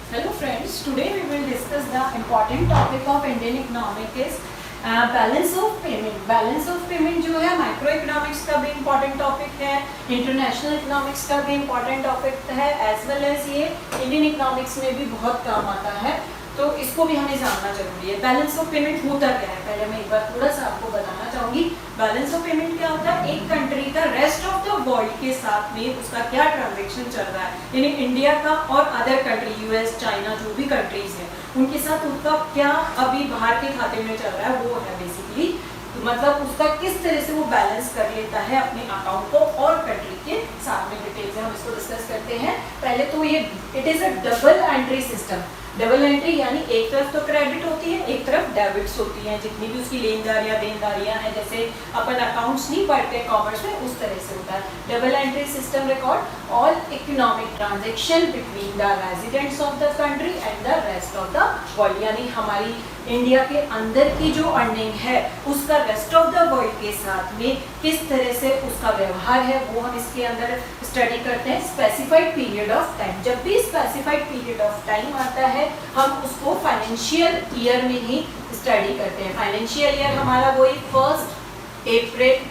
Hello friends, today we will discuss the important topic of Indian economic is balance of payment. Balance of payment जो है micro economics का भी important topic है, international economics का भी important topic है, as well as ये Indian economics में भी बहुत काम आता है, तो इसको भी हमें जानना जरूरी है। बैलेंस ऑफ पेमेंट होता क्या है, पहले मैं एक बार थोड़ा सा आपको बताना चाहूँगी। बैलेंस ऑफ पेमेंट क्या होता है, एक कंट्री का रेस्ट ऑफ द वर्ल्ड के साथ में उसका क्या ट्रांजेक्शन चल रहा है, यानी इंडिया का और अदर कंट्री यूएस चाइना जो भी कंट्रीज हैं उनके साथ उनका क्या अभी बाहर के खाते में चल रहा है, वो है बेसिकली, मतलब उसका किस तरह से वो बैलेंस कर लेता है अपने अकाउंट को और कंट्री के साथ में। डिटेल से हम इसको डिस्कस करते हैं। पहले तो ये it is a double entry system. Double entry यानी एक तरफ तो क्रेडिट होती है, एक तरफ डेबिट्स होती हैं, जितनी भी उसकी लेनदारियां देनदारियां हैं, जैसे अपन अकाउंट्स नहीं पढ़ते कॉमर्स में उस तरह से होता है। Double entry system record all economic transaction between the residents of the country and the rest of the world, यानी हमारी इंडिया के अंदर की जो अर्निंग है उसका रेस्ट ऑफ द वर्ल्ड के साथ में किस तरह से उसका व्यवहार है वो हम इसके अंदर स्टडी करते हैं। स्पेसिफाइड पीरियड ऑफ टाइम, जब भी स्पेसिफाइड पीरियड ऑफ टाइम आता है हम उसको फाइनेंशियल ईयर में ही स्टडी करते हैं। फाइनेंशियल ईयर हमारा वही 1 अप्रैल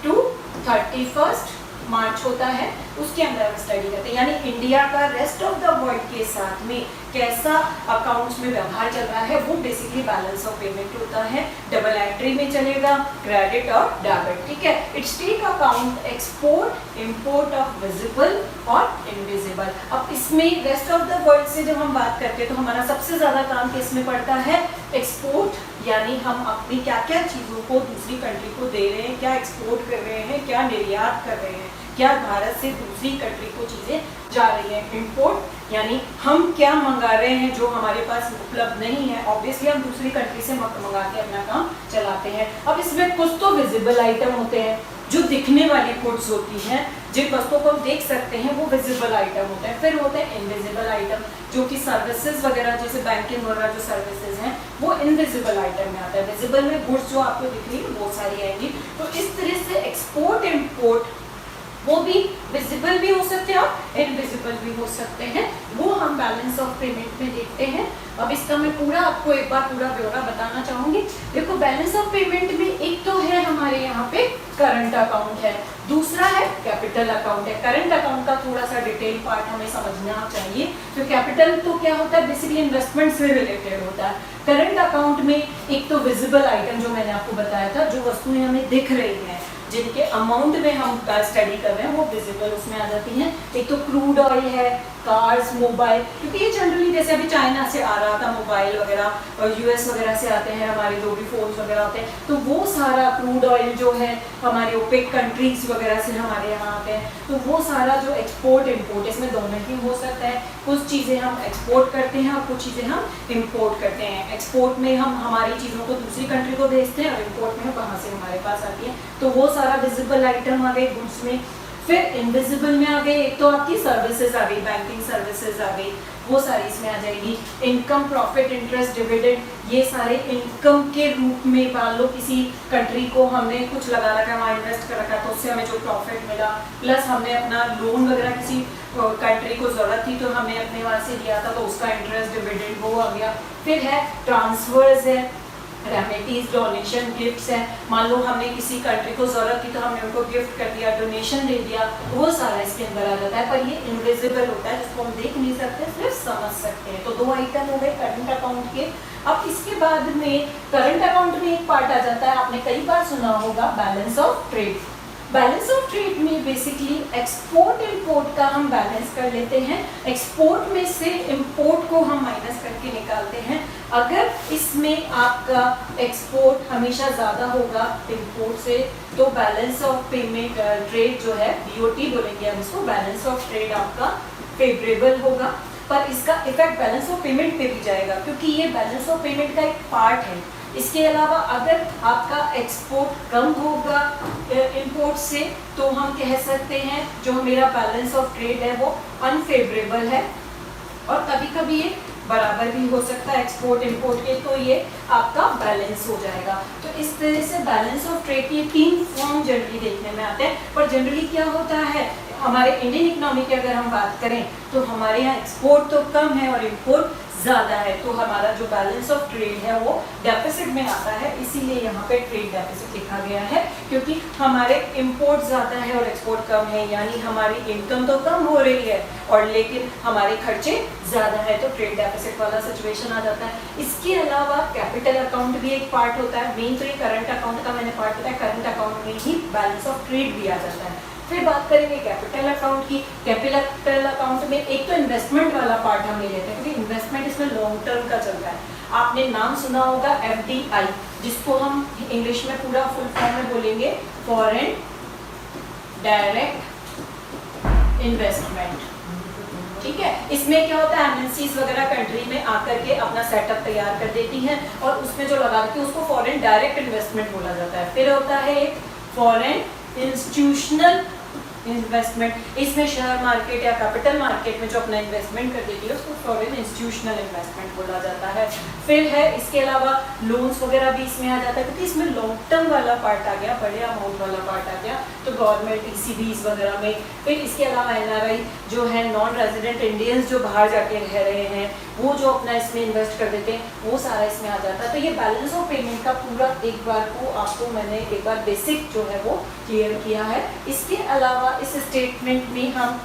टू 31 मार्च होता है, उसके अंदर हम स्टडी करते हैं, यानी इंडिया का रेस्ट ऑफ द वर्ल्ड के साथ में कैसा अकाउंट्स में व्यवहार चल रहा है वो बेसिकली बैलेंस ऑफ पेमेंट होता है। डबल एंट्री में चलेगा क्रेडिट और डेबिट, ठीक है। It's take account export import of visible और इनविजिबल। अब इसमें रेस्ट ऑफ द वर्ल्ड से जब हम बात करते हैं तो हमारा सबसे ज्यादा काम किस में पड़ता है, एक्सपोर्ट, यानी हम अपनी क्या क्या चीज़ों को दूसरी कंट्री को दे रहे हैं, क्या एक्सपोर्ट कर रहे हैं, क्या निर्यात कर रहे हैं, क्या भारत से दूसरी कंट्री को चीज़ें जा रही हैं। इंपोर्ट यानी हम क्या मंगा रहे हैं जो हमारे पास उपलब्ध नहीं है, ऑब्वियसली हम दूसरी कंट्री से मंगा के अपना काम चलाते हैं। अब इसमें कुछ तो विजिबल आइटम होते हैं, जो दिखने वाली गुड्स होती हैं, जिन वस्तुओं को हम देख सकते हैं वो विजिबल आइटम होते हैं। फिर होते हैं इनविजिबल आइटम, जो कि सर्विसेज वगैरह जैसे बैंकिंग वगैरह जो सर्विसेज हैं वो इनविजिबल आइटम में आता है। विजिबल में गुड्स जो आपको दिख रही है वो सारी आएंगी। तो इस तरह से एक्सपोर्ट इंपोर्ट वो भी विजिबल भी हो सकते हैं और इनविजिबल भी हो सकते हैं, वो हम बैलेंस ऑफ पेमेंट में देखते हैं। अब इसका मैं पूरा आपको एक बार पूरा ब्यौरा बताना चाहूंगी। देखो बैलेंस ऑफ पेमेंट में एक तो है हमारे यहाँ पे करंट अकाउंट है, दूसरा है कैपिटल अकाउंट है। करंट अकाउंट का थोड़ा सा डिटेल पार्ट हमें समझना चाहिए। तो कैपिटल तो क्या होता है, बेसिकली इन्वेस्टमेंट से रिलेटेड होता है। करंट अकाउंट में एक तो विजिबल आइटम जो मैंने आपको बताया था, जो वस्तुएं हमें दिख रही हैं, जिनके अमाउंट में हम स्टडी कर रहे हैं वो विजिबल उसमें आ जाती हैं। एक तो क्रूड ऑयल है, कार्स, मोबाइल, क्योंकि ये जनरली जैसे अभी चाइना से आ रहा था मोबाइल वगैरह और यूएस वगैरह से आते हैं हमारे जो भी फोन्स वगैरह होते हैं, तो वो सारा क्रूड ऑयल जो है हमारे ओपेक कंट्रीज वगैरह से हमारे यहाँ आते हैं, तो वो सारा जो एक्सपोर्ट इंपोर्ट इसमें दोनों ही हो सकता है। कुछ चीज़ें हम एक्सपोर्ट करते हैं और कुछ चीज़ें हम इम्पोर्ट करते हैं। एक्सपोर्ट में हम हमारी चीज़ों को दूसरी कंट्री को भेजते हैं और इम्पोर्ट में वहाँ से हमारे पास आती है, तो वो सारा विजिबल आइटम आ गए गुड्स में। फिर इनविजिबल में आ गए, एक तो आपकी सर्विसेज आ गई, बैंकिंग सर्विसेज आ गई, वो सारी इसमें आ जाएगी। इनकम, प्रॉफिट, इंटरेस्ट, डिविडेंड, ये सारे इनकम के रूप में मान लो किसी कंट्री को हमने कुछ लगा रखा है, वहाँ इन्वेस्ट कर रखा तो उससे हमें जो प्रॉफिट मिला, प्लस हमने अपना लोन वगैरह किसी कंट्री को ज़रूरत थी तो हमने अपने वहाँ से लिया था तो उसका इंटरेस्ट, डिविडेंड वो आ गया। फिर है ट्रांसफर्स है, रेमिटीज, डोनेशन, गिफ्ट्स हैं। मान लो हमने किसी कंट्री को ज़रूरत थी तो हमने उनको गिफ्ट कर दिया, डोनेशन दे दिया, वो सारा इसके अंदर आ जाता है। पर ये इनविजिबल होता है, जिसको हम देख नहीं सकते, सिर्फ समझ सकते हैं। तो दो आइटम हो गए करंट अकाउंट के। अब इसके बाद में करंट अकाउंट में एक पार्ट आ जाता है, आपने कई बार सुना होगा, balance of trade. Balance of trade में बेसिकली एक्सपोर्ट इंपोर्ट का हम बैलेंस कर लेते हैं। एक्सपोर्ट में से इंपोर्ट को हम माइनस करके निकालते हैं। अगर इसमें आपका एक्सपोर्ट हमेशा ज़्यादा होगा इंपोर्ट से तो बैलेंस ऑफ पेमेंट ट्रेड जो है, बीओटी बोलेंगे हम इसको, बैलेंस ऑफ ट्रेड आपका फेवरेबल होगा। पर इसका इफेक्ट बैलेंस ऑफ पेमेंट पे भी जाएगा, क्योंकि ये बैलेंस ऑफ पेमेंट का एक पार्ट है। इसके अलावा अगर आपका एक्सपोर्ट कम होगा इंपोर्ट से तो हम कह सकते हैं जो मेरा बैलेंस ऑफ ट्रेड है वो अनफेवरेबल है, और कभी कभी ये बराबर भी हो सकता है एक्सपोर्ट इंपोर्ट के, तो ये आपका बैलेंस हो जाएगा। तो इस तरह से बैलेंस ऑफ ट्रेड के 3 फॉर्म जनरली देखने में आते हैं। पर जनरली क्या होता है, हमारे इंडियन इकोनॉमी की अगर हम बात करें तो हमारे यहाँ एक्सपोर्ट तो कम है और इम्पोर्ट ज़्यादा है, तो हमारा जो बैलेंस ऑफ ट्रेड है वो डेफिसिट में आता है, इसीलिए यहाँ पे ट्रेड डेफिसिट लिखा गया है, क्योंकि हमारे इंपोर्ट ज़्यादा है और एक्सपोर्ट कम है, यानी हमारी इनकम तो कम हो रही है और लेकिन हमारे खर्चे ज़्यादा है, तो ट्रेड डेफिसिट वाला सिचुएशन आ जाता है। इसके अलावा कैपिटल अकाउंट भी एक पार्ट होता है, मेन तो ये करंट अकाउंट का मैंने पार्ट बताया, करंट अकाउंट में ही बैलेंस ऑफ ट्रेड भी आ जाता है। फिर बात करेंगे कैपिटल अकाउंट की। कैपिटल अकाउंट में एक तो इन्वेस्टमेंट वाला पार्ट हम ले लेते हैं, क्योंकि इन्वेस्टमेंट इसमें लॉन्ग टर्म का चलता है। आपने नाम सुना होगा FDI, जिसको हम इंग्लिश में पूरा फुल फॉर्म में बोलेंगे फॉरेन डायरेक्ट इन्वेस्टमेंट। ठीक है, इसमें क्या होता है, MNCs वगैरह कंट्री में आकर के अपना सेटअप तैयार कर देती हैं और उसमें जो लगा के उसको फॉरेन डायरेक्ट इन्वेस्टमेंट बोला जाता है। फिर होता है एक फॉरेन इंस्टीट्यूशनल इन्वेस्टमेंट, इसमें शेयर मार्केट या कैपिटल मार्केट में जो अपना इन्वेस्टमेंट कर देती है उसको फॉरेन इंस्टीट्यूशनल इन्वेस्टमेंट बोला जाता है। फिर है इसके अलावा लोन्स वगैरह भी इसमें आ जाता है, क्योंकि इसमें लॉन्ग टर्म वाला पार्ट आ गया, बड़े अमाउंट वाला पार्ट आ गया, तो गवर्नमेंट ECBs वगैरह में। फिर इसके अलावा NRI जो है नॉन रेजिडेंट इंडियंस जो बाहर जाके रह रहे हैं, वो जो अपना इसमें इन्वेस्ट कर देते हैं, वो सारा इसमें आ जाता है। तो ये बैलेंस ऑफ पेमेंट का पूरा एक बार को आपको मैंने एक बार बेसिक जो है वो क्लियर किया है। इसके अलावा इस स्टेटमेंट में हम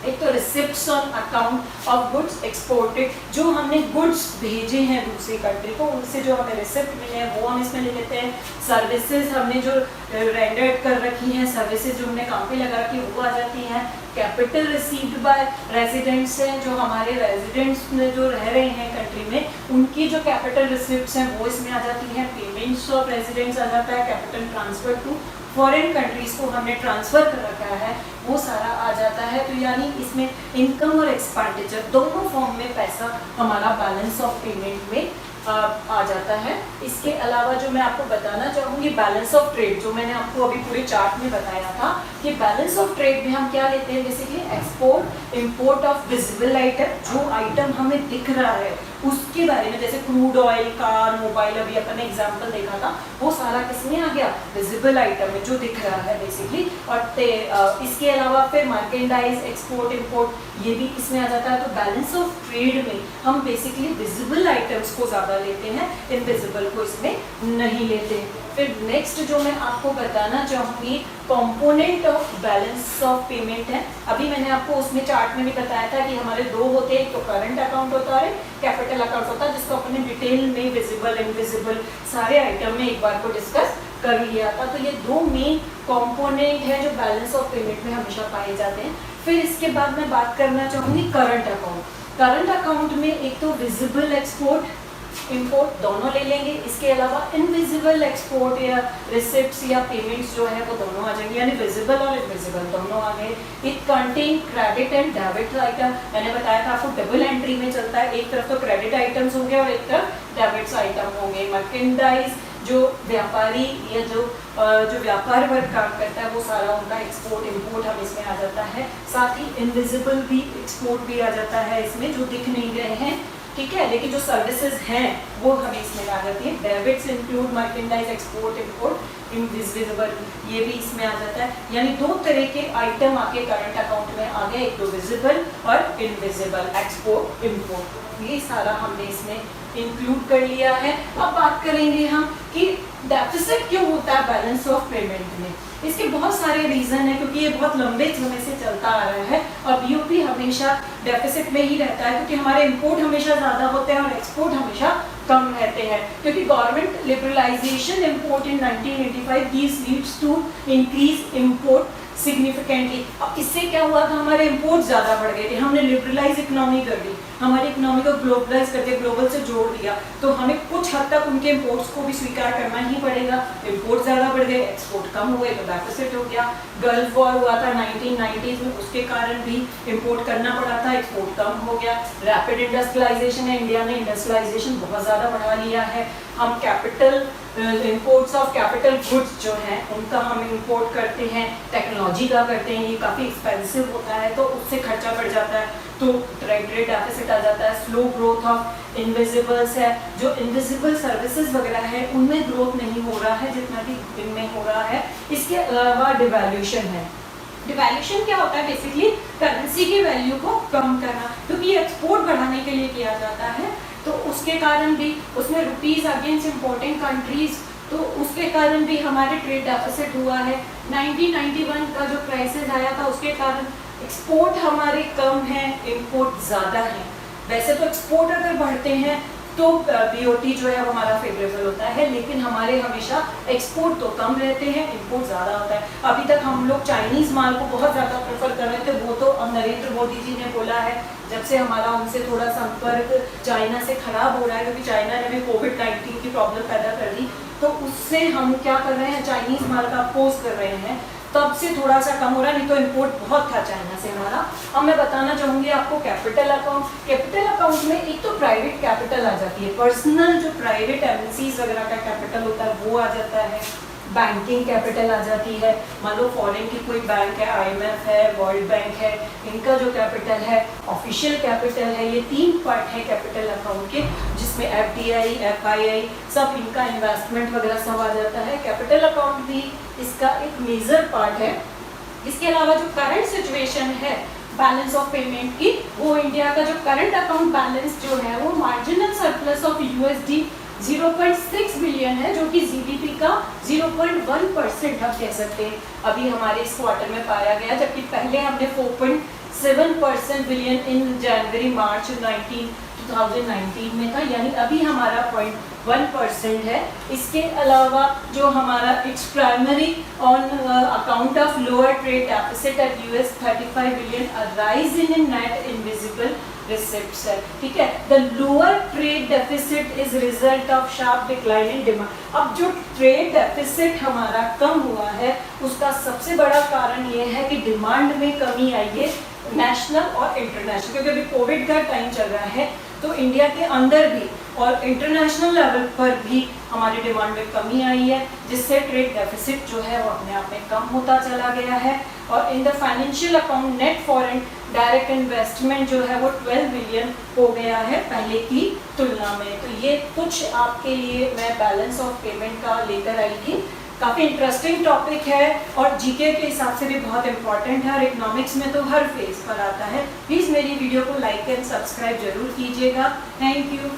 एक तो receipts on account of goods exported, जो हमने गुड्स भेजे हैं दूसरी कंट्री को, उनसे जो हमें रिसिप्ट मिले हैं वो हम इसमें ले लेते हैं। सर्विसेज हमने जो रेंडर्ड कर रखी हैं, सर्विसेज जो हमने काम पे लगा रखी है वो आ जाती हैं। कैपिटल रिसीव्ड बाय रेजिडेंट्स हैं, जो हमारे रेजिडेंट्स में जो रह रहे हैं कंट्री में, उनकी जो कैपिटल रिसिप्ट्स हैं वो इसमें आ जाती हैं। पेमेंट्स ऑफ रेजिडेंट्स आ जाता है, capital transfer to foreign countries को हमने ट्रांसफर कर रखा है वो सारा आ जाता है। तो यानी इसमें इनकम और एक्सपेंडिचर दोनों फॉर्म में पैसा हमारा बैलेंस ऑफ पेमेंट में आ जाता है। इसके अलावा जो मैं आपको बताना चाहूँगी बैलेंस ऑफ ट्रेड, जो मैंने आपको अभी पूरे चार्ट में बताया था कि बैलेंस ऑफ ट्रेड में हम क्या लेते हैं, basically export import of visible item, जो आइटम हमें दिख रहा है उसके बारे में, जैसे क्रूड ऑयल, कार, मोबाइल, अभी अपन ने एग्जाम्पल देखा था, वो सारा किसमें आ गया, विजिबल आइटम में जो दिख रहा है बेसिकली। और इसके अलावा फिर मार्केंडाइज, एक्सपोर्ट, इंपोर्ट, ये भी इसमें आ जाता है। तो बैलेंस ऑफ ट्रेड में हम बेसिकली विजिबल आइटम्स को ज़्यादा लेते हैं, इनविजिबल को इसमें नहीं लेते। फिर नेक्स्ट जो मैं आपको बताना चाहूँगी component of balance of payment है। अभी मैंने आपको उसमें चार्ट में भी बताया था कि हमारे दो होते हैं, एक तो करंट अकाउंट होता है, कैपिटल अकाउंट होता है, जिसको अपने डिटेल में विजिबल, इनविजिबल सारे आइटम में एक बार को डिस्कस कर लिया था। तो ये दो मेन कंपोनेंट है जो बैलेंस ऑफ पेमेंट में हमेशा पाए जाते हैं। फिर इसके बाद मैं बात करना चाहूँगी करंट अकाउंट। करंट अकाउंट में एक तो विजिबल एक्सपोर्ट इंपोर्ट दोनों ले लेंगे, इसके अलावा इनविजिबल एक्सपोर्ट या रिसिप्ट्स या पेमेंट्स जो है वो दोनों आ जाएंगे, यानी विजिबल और इनविजिबल दोनों आ गए। It contain credit and debit item, मैंने बताया था आपको डबल एंट्री में चलता है, एक तरफ तो क्रेडिट आइटम्स होंगे और एक तरफ डेबिट्स आइटम होंगे। मर्केंडाइज जो व्यापारी या जो व्यापार वर्ग काम करता है वो सारा उनका एक्सपोर्ट इंपोर्ट हम इसमें आ जाता है। साथ ही इनविजिबल भी एक्सपोर्ट भी आ जाता है इसमें, जो दिख नहीं रहे हैं, ठीक है, लेकिन जो सर्विसेज हैं वो हमें इसमें आ जाती है। Debits include merchandise, export, import, invisible, ये भी इसमें आ जाता है। यानी दो तरह के आइटम आके करंट अकाउंट में आ गए, एक तो विजिबल और इनविजिबल, एक्सपोर्ट, इंपोर्ट, ये सारा हमने इसमें इंक्लूड कर लिया है। अब बात करेंगे हम कि डेफिसिट क्यों होता है बैलेंस ऑफ पेमेंट में। इसके बहुत सारे रीज़न है, क्योंकि ये बहुत लंबे समय से चलता आ रहा है और BOP हमेशा डेफिसिट में ही रहता है, क्योंकि हमारे इंपोर्ट हमेशा ज़्यादा होते हैं और एक्सपोर्ट हमेशा कम रहते हैं। क्योंकि government liberalisation import in 1985 this leads to increase import significantly. अब इससे क्या हुआ था, हमारे इंपोर्ट ज़्यादा बढ़ गए थे, हमने लिबरलाइज इकोनॉमी कर दी, हमारी इकोनॉमी को ग्लोबलाइज करके ग्लोबल से जोड़ दिया, तो हमें कुछ हद तक उनके इंपोर्ट्स को भी स्वीकार करना ही पड़ेगा। इंपोर्ट ज़्यादा बढ़ गए, एक्सपोर्ट कम हुए, तो डेफिसिट हो गया। गल्फ वॉर हुआ था 1990s में, उसके कारण भी इंपोर्ट करना पड़ा था, एक्सपोर्ट कम हो गया। रैपिड इंडस्ट्रियलाइजेशन है, इंडिया ने इंडस्ट्रियलाइजेशन बहुत ज़्यादा बढ़ा लिया है। हम capital imports of capital goods जो हैं उनका हम इंपोर्ट करते हैं, टेक्नोलॉजी का करते हैं, ये काफ़ी एक्सपेंसिव होता है तो उससे खर्चा बढ़ जाता है, तो ट्रेड डेफिसिट आ जाता है। स्लो ग्रोथ ऑफ इनविजिबल्स है, जो इनविजिबल सर्विसेज वगैरह है उनमें ग्रोथ नहीं हो रहा है जितना कि इनमें हो रहा है। इसके अलावा डिवैल्यूएशन है, डिवैल्यूएशन क्या होता है? बेसिकली करेंसी की वैल्यू को कम करना, क्योंकि एक्सपोर्ट बढ़ाने के लिए किया जाता है, तो उसके कारण भी उसमें रुपीज अगेंस्ट इम्पोर्टिंग कंट्रीज, तो उसके कारण भी हमारे ट्रेड डेफिसिट हुआ है। 1991 का जो क्राइसिस आया था उसके कारण एक्सपोर्ट हमारे कम है, इंपोर्ट ज़्यादा है। वैसे तो एक्सपोर्ट अगर बढ़ते हैं तो बीओटी जो है वो हमारा फेवरेबल होता है, लेकिन हमारे हमेशा एक्सपोर्ट तो कम रहते हैं, इंपोर्ट ज़्यादा होता है। अभी तक हम लोग चाइनीज़ माल को बहुत ज़्यादा प्रेफर कर रहे थे, वो तो अब नरेंद्र मोदी जी ने बोला है, जब से हमारा उनसे थोड़ा संपर्क चाइना से खराब हो रहा है, क्योंकि चाइना ने भी कोविड-19 की प्रॉब्लम पैदा कर दी, तो उससे हम क्या कर रहे हैं, चाइनीज़ माल का अपोज कर रहे हैं, तब से थोड़ा सा कम हो रहा है, नहीं तो इंपोर्ट बहुत था चाइना से हमारा। अब मैं बताना चाहूँगी आपको कैपिटल अकाउंट। कैपिटल अकाउंट में एक तो प्राइवेट कैपिटल आ जाती है, पर्सनल जो प्राइवेट एमएनसीज वगैरह का कैपिटल होता है वो आ जाता है, बैंकिंग कैपिटल आ जाती है, मान लो फॉरेन की कोई बैंक है, आईएमएफ है, वर्ल्ड बैंक है, इनका जो कैपिटल है, ऑफिशियल कैपिटल है, ये 3 पार्ट है कैपिटल अकाउंट के, जिसमें एफडीआई, एफआईआई सब इनका इन्वेस्टमेंट वगैरह सब आ जाता है। कैपिटल अकाउंट भी इसका एक मेजर पार्ट है। इसके अलावा जो करंट सिचुएशन है बैलेंस ऑफ पेमेंट की, वो इंडिया का जो करंट अकाउंट बैलेंस जो है वो marginal surplus of USD 0.6 billion है, जो कि जीडीपी का 0.1% हम कह सकते हैं अभी हमारे इस क्वार्टर में पाया गया, जबकि पहले हमने 4.7% बिलियन इन जनवरी मार्च 2019 में था, यानी अभी हमारा 0.1% है। इसके अलावा जो हमारा it's primary on account of lower trade deficit at US 35 billion, a rise in net invisible receipts है, ठीक है। The lower trade deficit is result of sharp decline in demand. अब जो ट्रेड डेफिसिट हमारा कम हुआ है उसका सबसे बड़ा कारण ये है कि डिमांड में कमी आई है, नेशनल और इंटरनेशनल, क्योंकि अभी कोविड का टाइम चल रहा है, तो इंडिया के अंदर भी और इंटरनेशनल लेवल पर भी हमारी डिमांड में कमी आई है, जिससे ट्रेड डेफिसिट जो है वो अपने आप में कम होता चला गया है। और in the financial account net foreign direct investment जो है वो 12 बिलियन हो गया है पहले की तुलना में। तो ये कुछ आपके लिए मैं बैलेंस ऑफ पेमेंट का लेकर आई थी। काफ़ी इंटरेस्टिंग टॉपिक है और जीके के हिसाब से भी बहुत इंपॉर्टेंट है, और इकोनॉमिक्स में तो हर फेज पर आता है। प्लीज़ मेरी वीडियो को लाइक एंड सब्सक्राइब जरूर कीजिएगा। Thank you.